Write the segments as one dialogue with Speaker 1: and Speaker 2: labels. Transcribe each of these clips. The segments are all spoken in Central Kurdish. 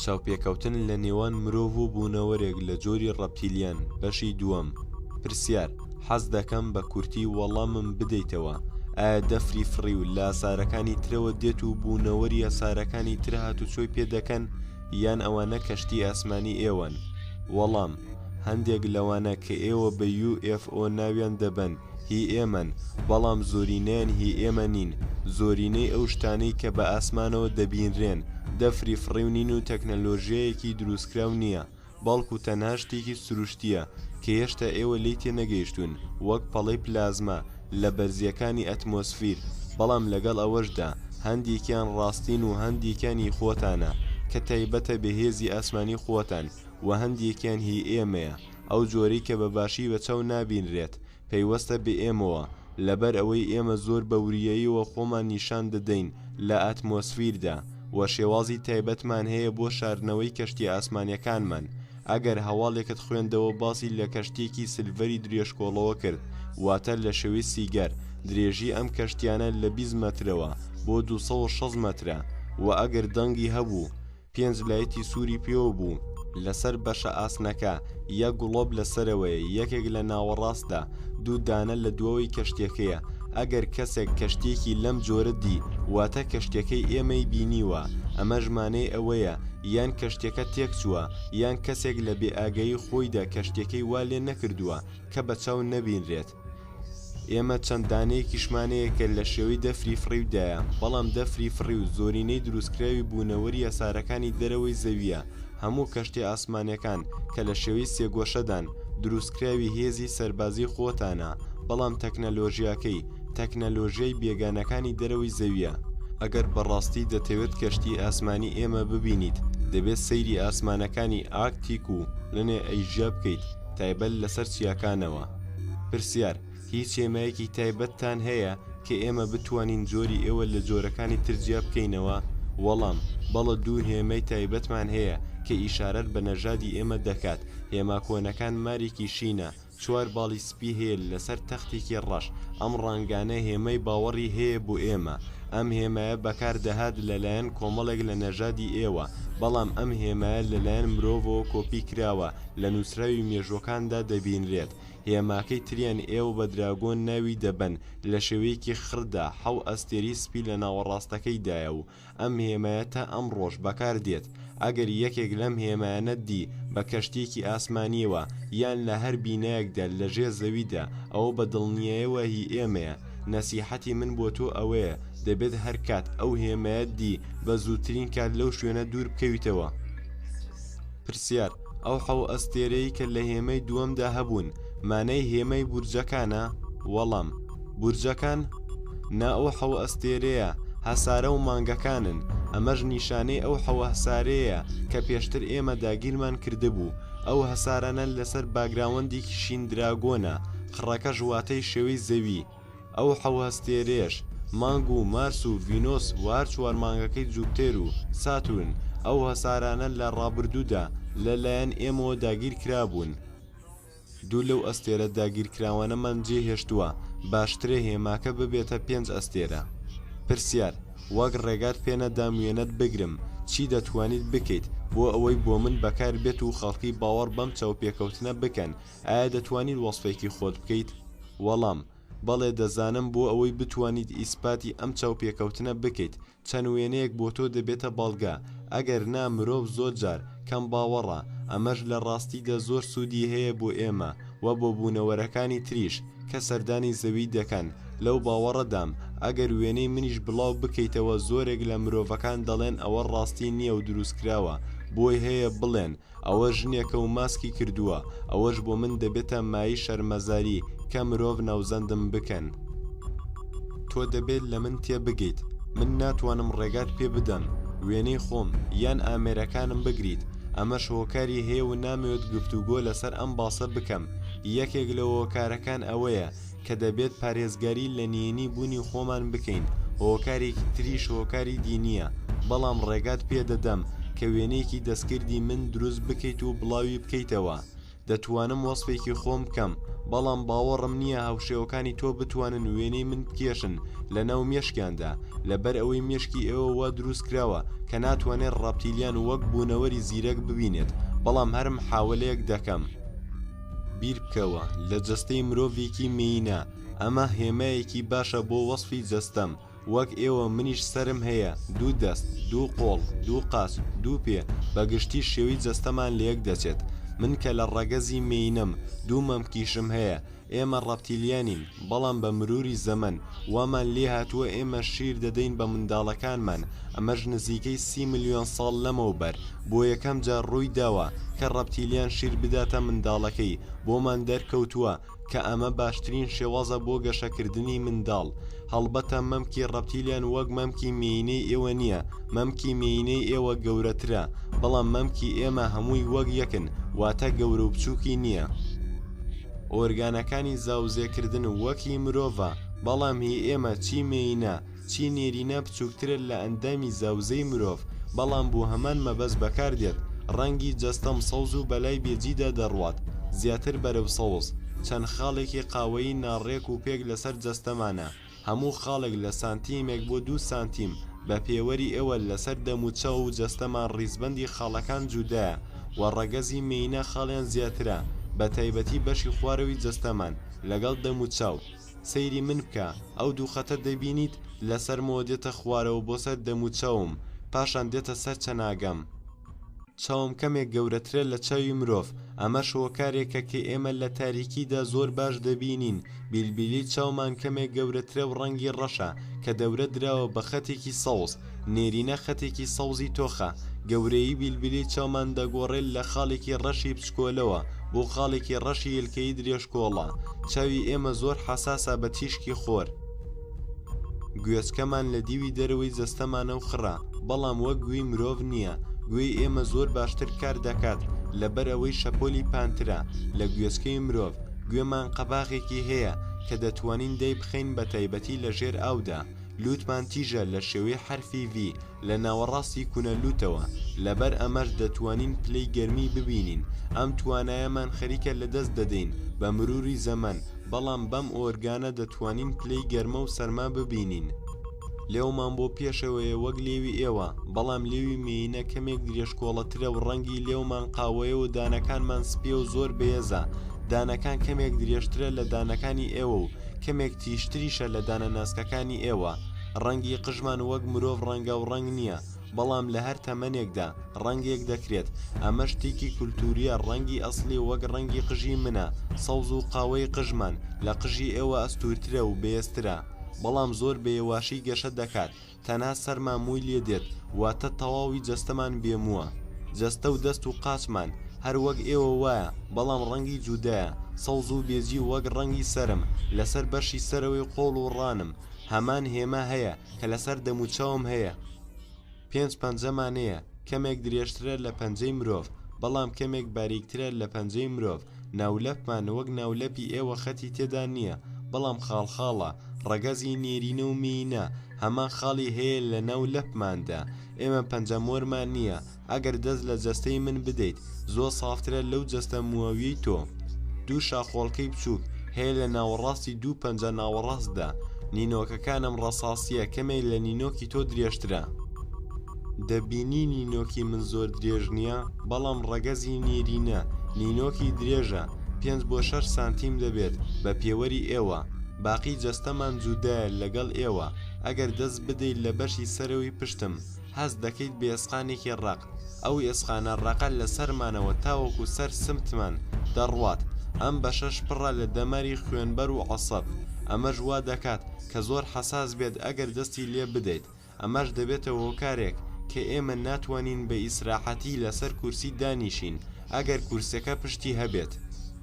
Speaker 1: چاوپێکەوتن لە نێوان مرۆڤ و بوونەوەرێک لە جۆری ڕەپتیلیان. بەشی دووەم. پرسیار: حەز دەکەم بە کورتی وەڵامم بدەیتەوە. ئایا دەفری فڕی و لە ئاسارەکانی ترەوە دێت و بوونەوەری ئاسارەکانی تر هاتوچۆی پێ دەکەن، یان ئەوانە کەشتی ئاسمانی ئێوەن؟ وەڵام: هەندێک لەوانە کە ئێوە بە UFO ناویان دەبەن هی ئێمەن، بەڵام زۆرینەیان هی ئێمە نین. زۆرینەی ئەو شتانەی کە بە ئاسمانەوە دەبینرێن دەفری فڕی نین و تەکنەلۆژیایەکی دروستکراو نییە، بەڵکو تەنها شتێکی سروشتیە کە هێشتا ئێوە لی تێنەگەیشتون، وەک پەڵەی پلازما لە بەرزیەکانی ئەتمۆسفیر. بەڵام لەگەڵ ئەوەشدا هەندێکیان ڕاستین و هەندێکیانی خۆتانە کە تایبەتە بەهێزی ئاسمانی خۆتان، و هەندێکیان هی ئێمەیە، ئەو جۆرەی کە بەباشی بە چاو نابینرێت. پەیوەستە بە ئێمەوە، لەبەر ئەوەی ئێمە زۆر بەوریاییەوە خۆمان نیشان دەدەین لە ئەتمۆسفیردا، و شێوازی تایبەتمان هەیە بۆ شاردنەوەی کەشتی ئاسمانیەکانمان. ئەگەر هەواڵێکت خوێندەوە باسی لە کەشتێکی سلڤەری درێژکۆڵەوە کرد، واتە لە شەوی سیگەر، درێژی ئەم کەشتیانە لە 20 مەترەوە بۆ 260 مەترە، و ئەگەر دەنگی هەبوو 5 لایەتی سووری پێوە بوو لەسەر بەشە ئاسنەکە، یەک گڵۆب لەسەرەوەیە، یەکێک لە ناوەڕاستدا، 2 دانە لە دووەوەی کەشتەکەیە. ئەگەر کەسێک کەشتێکی لەم جۆرە دی، واتە کەشتەکەی ئێمەی بینیوە. ئەمە ژمانەی ئەوەیە یان کەشتەکە تێکچووە، یان کەسێک لە بێئاگایی خۆیدا کەشتەکەی وا لێ نەکردووە کە بە چاو نەبینرێت. ئێمە چەند دانەیەکیشمانەیە کە لە شێوەی دەفری فڕیودایە، بەڵام دەفری فڕی و زۆرینەی دروستکراوی بوونەوەری ئەسارەکانی دەرەوەی زەویە. هەموو کەشتی ئاسمانیەکان کە لە شێوەی سێگۆشەدان دروستکراوی هێزی سەربازی خۆتانە، بەڵام تەکنەلۆژیای بێگانەکانی دەرەوەی زەویە. ئەگەر بەڕاستی دەتەوێت کەشتی ئاسمانی ئێمە ببینیت، دەبێت سەیری ئاسمانەکانی ئارکتیک و لەنێ ئەیژە بکەیت، تایبەت لەسەر چیاکانەوە. پرسیار: هیچ هێمایەکی تایبەتتان هەیە کە ئێمە بتوانین جۆری ئێوە لە جۆرەکانی ترجیا بکەینەوە؟ وەڵام: بەڵە 2 هێمەی تایبەتمان هەیە کە ئیشارەت بە نەژادی ئێمە دەکات. هێما کۆنەکان مارێکی شینە، 4 باڵی سپی هەیە لەسەر تەختێکی ڕەش. ئەم ڕانگانە هێمەی باوەڕی هەیە بۆ ئێمە. ئەم هێمایە بەکاردەهات لەلایەن کۆمەڵێک لە نەژادی ئێوە، بەڵام ئەم هێمایە لەلایەن مرۆڤەوە کۆپی کراوە، لە نووسراوی مێژوەکاندا دەبینرێت. هێماکەی تریان ئێوە بە دراگۆن ناوی دەبەن، لە شێوەیەکی خڕدا 7 ئەستێری سپی لە ناوەڕاستەکەیدایە، و ئەم هێمایە تا ئەم ڕۆژ بەکاردێت. ئەگەر یەکێک لەم هێمایانە دی بە کەشتێکی ئاسمانیەوە، یان لە هەر بینایەکدا لەژێر زەویدا، ئەوە بە دڵنیاییەوە هی ئێمەیە. نەسیحەتی من بۆ تۆ ئەوەیە، دەبێت هەر کات ئەو هێمایە دی بە زووترین کات لەو شوێنە دوور بکەویتەوە. پرسیار: ئەو 7 ئەستێرەی کە لە هێمەی دووەمدا هەبوون، مانای هێمەی بورجەکانە؟ وەڵام: بورجەکان؟ نا، ئەو 7 ئەستێرەیە هەسارە و مانگەکانن. ئەمەش نیشانەی ئەو 7 هەسارەیە کە پێشتر ئێمە داگیرمان کردبوو. ئەو هەسارانە لەسەر باگراوەندێکی شین دراگۆنە، خڕەکەش واتای شێوەی زەوی. ئەو 7 هەستێرەیەش مانگ و مارس و ڤینۆس و هەر 4 مانگەکەی جوپتێر و ساتورن. ئەو هەسارانە لە ڕابردوودا لەلایەن ئێمەوە داگیر کرابوون. 2 لەو ئەستێرە داگیرکراوانەمان جێهێشتووە، باشترە هێماکە ببێتە 5 ئەستێرە. پرسیار: وەک ڕێگات پێنەدام وێنەت بگرم، چی دەتوانیت بکەیت بۆ ئەوەی بۆ من بەکار بێت و خەڵکی باوەڕ بەم چاوپێکەوتنە بکەن؟ ئایا دەتوانیت وەسفێکی خۆت بکەیت؟ وەڵام: بەڵێ، دەزانم. بۆ ئەوەی بتوانیت ئیسپاتی ئەم چاوپێکەوتنە بکەیت، چەند وێنەیەک بۆ تۆ دەبێتە بەڵگا. ئەگەر نا، مرۆڤ زۆر جار کەم باوەڕە. ئەمەش لە ڕاستیدا زۆر سوودی هەیە بۆ ئێمە و بۆ بوونەوەرەکانی تریش کە سەردانی زەوی دەکەن. لەو باوەڕەدام، ئەگەر وێنەی منیش بڵاو بکەیتەوە، زۆرێک لە مرۆڤەکان دەڵێن ئەوە ڕاستی نییە و دروستکراوە. بۆی هەیە بڵێن ئەوە ژنێکە و ماسکی کردووە. ئەوەش بۆ من دەبێتە مای شەرمەزاری کە مرۆڤ ناوزەندم بکەن. تۆ دەبێت لە من تێبگەیت. من ناتوانم ڕێگات پێ بدەم. وێنەی خۆم یان ئامێرەکانم بگریت. ئەمەش هۆکاری هەیە و نامەوێت گفتوگۆ لەسەر ئەم باسە بکەم. یەکێک لە هۆکارەکان ئەوەیە کە دەبێت پارێزگاری لە نێنی بوونی خۆمان بکەین. هۆکارێکی تریش هۆکاری دینیە، بەڵام ڕێگات پێ دەدەم کە وێنەیەکی دەستکردی من دروست بکەیت و بڵاوی بکەیتەوە. دەتوانم وەسفێکی خۆم بکەم، بەڵام باوەڕم نییە هاوشێوەکانی تۆ بتوانن وێنەی من بکێشن لە ناو مێشکیاندا لەبەر ئەوەی مێشکی ئێوە وا دروست کراوە کە ناتوانێت ڕەپتیلیان وەک بوونەوەری زیرەک ببینێت بەڵام هەر محاولەیەک دەکەم بیر بکەوە لە جەستەی مرۆڤێکی مینە ئەمە هێمایەکی باشە بۆ وەسفی جەستەم وەک ئێوە منیش سرم هەیە دوو دەست دوو قۆڵ دوو قاچ دوو پێ بەگشتی شێوی جەستەمان لەیەک دەچێت من کە لە ڕەگەزی مینم دوو مەمکیشم هەیە ئێمە ڕەپتیلیانین بەڵام بە مروری زەمن وامان لێ هاتووە ئێمە شیر دەدەین بە منداڵەکانمان ئەمەش نزیکەی 30 ملیۆن ساڵ لەمەوبەر بۆ یەکەم جار ڕووی داوە کە ڕەپتیلیان شیر بداتە منداڵەکەی بۆمان دەرکەوتووە کە ئەمە باشترین شێوازە بۆ گەشەکردنی منداڵ هەڵبەتە مەمکی ڕەپتیلیان وەک مەمکی مینەی ئێوە نییە مەمکی مینەی ئێوە گەورەترە بەڵام مەمکی ئێمە هەمووی وەک یەکن واتە گەورە و بچووکی نییە ئۆرگانەکانی زاوزێکردن وەکی مرۆڤە بەڵام هی ئێمە چی مینە چی نێرینە بچووکترە لە ئەندامی زاوزەی مرۆڤ بەڵام بۆ هەمان مەبەست بەکاردێت ڕەنگی جەستەم سەوز و بەلای بێجیدا دەڕوات زیاتر بەرەو سەوز چەند خاڵێکی قاوەیی ناڕێک و پێک لەسەر جەستەمانە هەموو خاڵێک لە سانتیمێک بۆ 2 سانتیم بە پێوەری ئێوە لەسەر دەموچە و جەستەمان ڕیزبەندی خاڵەکان جودایە و ڕەگەزی مینە خاڵیان زیاترە بە تایبەتی بەشی خوارەوی جەستەمان لەگەڵ دەموچاو سەیری من بکە ئەو دوو خەتە دەبینیت لەسەر مۆدێتە خوارەوە بۆ سەر دەموچەوم پاشان دێتە سەر چەناگەم چاوم کەمێک گەورەترە لە چاوی مرۆڤ ئەمە شۆکارێکە کە ئێمە لە تاریکیدا زۆر باش دەبینین بیلبیلی چاومان کەمێک گەورەترە و ڕەنگی ڕەشە کە دەورە دراوە بە خەتێکی سەوز نێرینە خەتێکی سەوزی تۆخە گەورەی بیلبیلی چاومان دەگۆڕێت لە خاڵێکی ڕەشی بچکۆلەوە بۆ خاڵێکی ڕەشی یلکەی درێژکۆڵە چاوی ئێمە زۆر حەساسە بە تیشکی خۆر گوێچکەمان لە دیوی دەرەوەی جەستەمانە و خڕە بەڵام وەک گوێی مرۆڤ نییە گوێی ئێمە زۆر باشتر کار دەکات لەبەر ئەوەی شەپۆلی پانترە لە گوێچکەی مرۆڤ گوێمان قەباغێکی هەیە کە دەتوانین دەی بخەین بە تایبەتی لە ژێر ئاودا لوتمان تیژە لە شێوەی حرفی V لە ناوەڕاستی کونە لوتەوە لەبەر ئەمەش دەتوانین پلەی گەرمی ببینین ئەم توانایەمان خەریکە لە دەست دەدەین بە مروری زەمن بەڵام بەم ئۆرگانە دەتوانین پلەی گەرمە و سەرما ببینین لێومان بۆ پێشەوەیە وەک لێوی ئێوە بەڵام لێوی مینە کەمێک درێژکۆڵەترە و ڕەنگی لێومان قاوەیە و دانەکانمان سپێ و زۆر بێزە دانەکان کەمێک درێژترە لە دانەکانی ئێوە و کەمێک تیشتریشە لە دانە ناسکەکانی ئێوە ڕەنگی قژمان وەک مرۆڤ ڕەنگە و ڕەنگ نییە بەڵام لە هەر تەمەنێکدا ڕەنگێک دەکرێت ئەمە شتێکی کولتوریە ڕەنگی ئەسلی وەک ڕەنگی قژی منە سەوز و قاوەی قژمان لە قژی ئێوە ئەستورترە و بێسترە بەڵام زۆر بێواشی گەشە دەکات تەنها سەرمان مووی لێ دێت واتە تەواوی جەستەمان بێمووە جەستە و دەست و قاچمان هەر وەک ئێوە وایە بەڵام ڕەنگی جودایە سەوز و بێجی وەک ڕەنگی سەرم لەسەر بەشی سەرەوەی قۆڵ و ڕانم هەمان هێمە هەیە کە لەسەر دەموچاوم هەیە 5 پەنجەمان هەیە کەمێک درێژترە لە پەنجەی مرۆڤ بەڵام کەمێک باریکترە لە پەنجەی مرۆڤ ناولەپمان وەک ناولەپی ئێوە خەتی تێدا نییە بەڵام خاڵخاڵە ڕەگەزی نێرینە و مینە هەمان خاڵی هەیە لە ناو لەپماندا ئێمە پەنجەمۆرمان نییە ئەگەر دەست لە جەستەی من بدەیت زۆر سافترە لەو جەستە مووەویی تۆ دوو شاخۆڵکەی بچووک هەیە لە ناوەڕاستی دوو پەنجە ناوەڕاستدا نینۆکەکانم ڕەساسیە کەمێک لە نینۆکی تۆ درێژترە دەبینی نینۆکی من زۆر درێژ نییە بەڵام ڕەگەزی نێرینە نینۆکی درێژە 5 بۆ 6 سانتیم دەبێت بە پێوەری ئێوە باقی جەستەمان جودایە لەگەڵ ئێوە ئەگەر دەست بدەیت لە بەشی سەرەوەی پشتم هەست دەکەیت بە ئێسقانێکی ڕق ئەو ئێسقانە ڕقە لە سەرمانەوە تاوەکو سەر سمتمان دەڕوات ئەم بەشەش پڕە لە دەمەری خوێنبەر و عەسەب ئەمەش وا دەکات کە زۆر حەساس بێت ئەگەر دەستی لێ بدەیت ئەمەش دەبێتەوە هۆکارێک کە ئێمە ناتوانین بە ئیسراحەتی لەسەر کورسی دانیشین ئەگەر کورسەکە پشتی هەبێت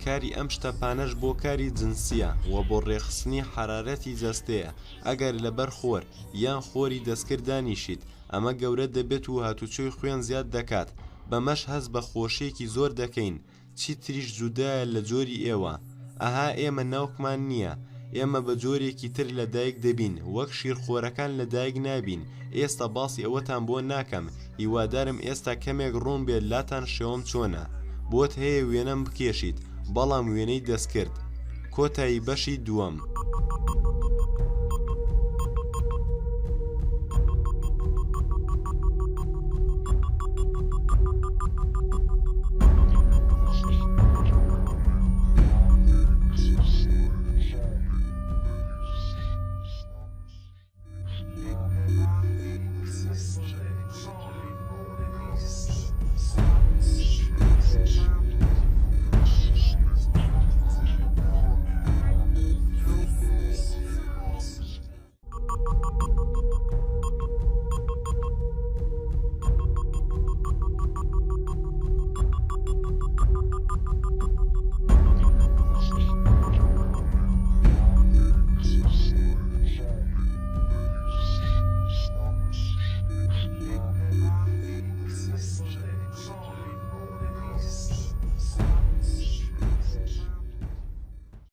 Speaker 1: کاری ئەم شتەپانەش بۆ کاری جنسیە و بۆ ڕێخستنی حرارەتی جەستەیە ئەگەر لەبەر خۆر یان خۆری دەستکرد دانیشیت ئەمە گەورە دەبێت و هاتوچۆی خوێن زیاد دەکات بەمەش هەست بە خۆشیێکی زۆر دەکەین چی تریش جودایە لە جۆری ئێوە ئەها ئێمە ناوکمان نییە ئێمە بە جۆرێکی تر لەدایک دەبین وەک شیرخۆرەکان لەدایک نابین ئێستا باسی ئەوەتان بۆ ناکەم هیوادارم ئێستا کەمێک ڕوون بێت لاتان شێوەم چۆنە بۆت هەیە وێنەم بکێشیت بەڵام وێنەی دەستکرد کۆتایی بەشی دووەم.